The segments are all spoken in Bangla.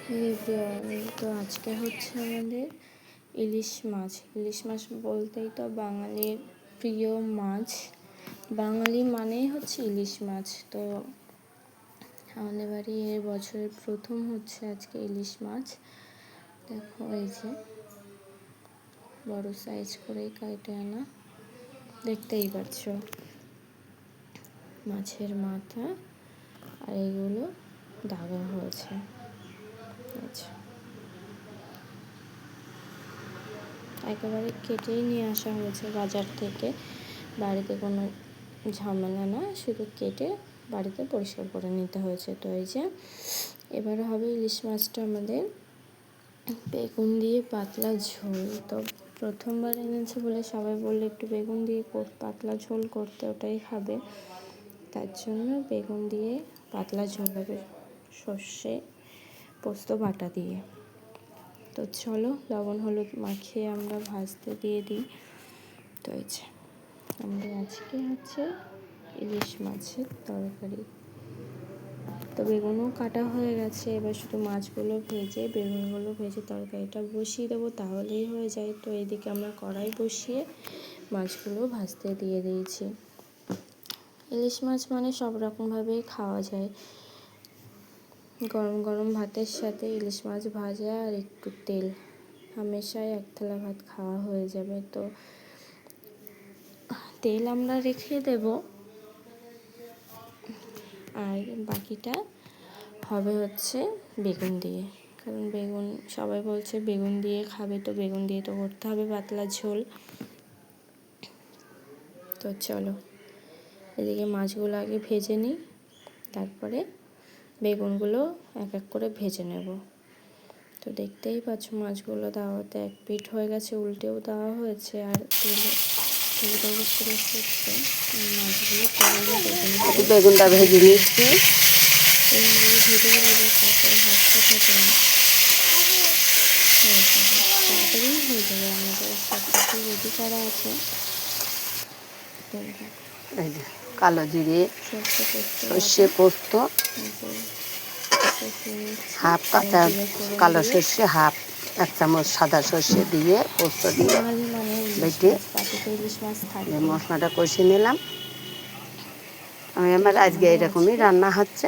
এভরিওয়ান, তো আজকে হচ্ছে আমাদের ইলিশ মাছ। ইলিশ মাছ বলতেই তো বাঙালির প্রিয় মাছ। বাঙালি মানেই হচ্ছে ইলিশ মাছ। তো আমাদের বাড়ি এর বছরের প্রথম হচ্ছে আজকে ইলিশ মাছ। দেখো এই যে বড় সাইজ করেই কেটে আনা, দেখতেই পাচ্ছ। মাছের মাথা আর এগুলো দাগা হয়েছে। আচ্ছা, একেবারে কেটেই নিয়ে আসা হয়েছে বাজার থেকে। বাড়িতে কোনো ঝামেলা না, শুধু কেটে বাড়িতে পরিষ্কার করে নিতে হয়েছে। তো এই যে এবারে হবে ইলিশ মাছটা আমাদের বেগুন দিয়ে পাতলা ঝোল। তো প্রথমবার এনেছে বলে সবাই বললে একটু বেগুন দিয়ে পাতলা ঝোল করতে, ওটাই খাবে। তার জন্য বেগুন দিয়ে পাতলা ঝোল হবে, সর্ষে পোস্ত বাটা দিয়ে। তো চলো লবণ হলুদ মাখিয়ে আমরা ভাজতে দিয়ে দিই। তো এই যে আমাদের আজকে হচ্ছে ইলিশ মাছের তরকারি। তো বেগুনও কাটা হয়ে গেছে, এবার শুধু মাছগুলো ভেজে বেগুনগুলো ভেজে তরকারিটা বসিয়ে দেবো, তাহলেই হয়ে যায়। তো এইদিকে আমরা কড়াই বসিয়ে মাছগুলো ভাজতে দিয়ে দিয়েছি। ইলিশ মাছ মানে সব রকমভাবেই খাওয়া যায়। গরম গরম ভাতের সাথে ইলিশ মাছ ভাজা আর একটু তেল, হামেশাই এক থালা ভাত খাওয়া হয়ে যাবে। তো তেল আমরা রেখে দেব, আর বাকিটা হবে হচ্ছে বেগুন দিয়ে। কারণ বেগুন সবাই বলছে বেগুন দিয়ে খাবে, তো বেগুন দিয়ে তো করতে হবে পাতলা ঝোল। তো চলো এদিকে মাছগুলো আগে ভেজে নিই, তারপরে বেগুনগুলো এক এক করে ভেজে নেব। তো দেখতেই পাচ্ছ মাছগুলো দেওয়াতে এক পিঠ হয়ে গেছে, উল্টেও দেওয়া হয়েছে। আর মাছগুলো বেগুনটা ভেজে নিচ্ছি। ভেজে গেলে যে কাঁচা ভাজতে থাকে না, তাড়াতাড়ি হয়ে যাবে। আমাদের সব কিছু রেডি করা আছে। কালো জিরে, সর্ষে পোস্ত, হাফ কাঁচা কালো সর্ষে, হাফ 1 চামচ সাদা সর্ষে দিয়ে পোস্ত দিয়ে বেটে মশলাটা কষিয়ে নিলাম। আমার আজকে এরকমই রান্না হচ্ছে।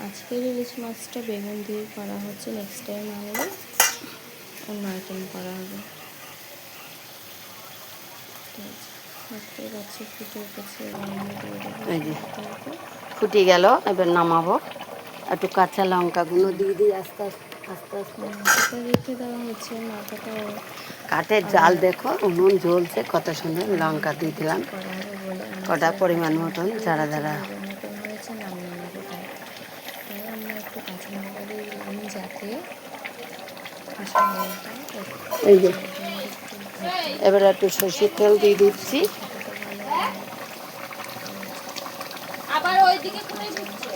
আজকের ইলিশ মাছটা বেগুন দিয়ে করা হচ্ছে, নেক্সট টাইম আনলে অন্য আইটেম করা হবে। ফুটে গেল, এবার নামাবো। একটু কাঁচা লঙ্কাগুলো দিয়ে দিই আস্তে আস্তে আস্তে রেখে দেওয়া হচ্ছে। মাথাটাও কাঠের জাল দেখো, উনুন জ্বলছে, কত সুন্দর। লঙ্কা দিয়ে দিলাম কটা পরিমাণ মতন, যারা যারা হয়েছে নামিয়ে নেবো। তাই আমরা একটু কাঁচা লঙ্কা দিয়ে দিলাম, যাতে এই যে এবার একটু সর্ষের তেল দিয়ে দিচ্ছি। আবার ওইদিকে করে দিচ্ছে।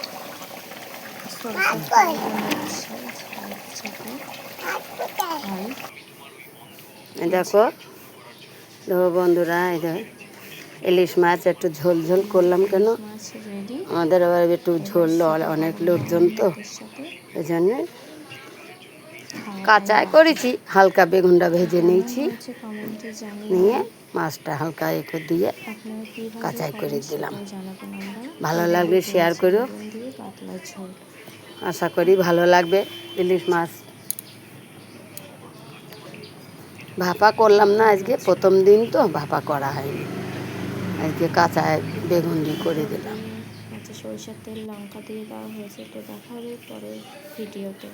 দেখো বন্ধুরা, এই ইলিশ মাছ একটু ঝোল ঝোল করলাম। কেন আমাদের আবার একটু ঝোল, অনেক লোকজন তো, এই জন্যে কাঁচাই করেছি। হালকা বেগুনটা ভেজে নিয়েছি, নিয়ে মাছটা হালকা একটু দিয়ে কাঁচাই করে দিলাম। ভালো লাগলে শেয়ার করো, আশা করি ভালো লাগবে। ইলিশ মাছ ভাপা করলাম না, আজকে প্রথম দিন তো ভাপা করা হয়নি, আজকে কাঁচা বেগুন দিয়ে করে দিলাম। সরিষার তেল লঙ্কা দিয়ে দেওয়া হয়েছে। তো দেখা হবে পরের ভিডিওতে।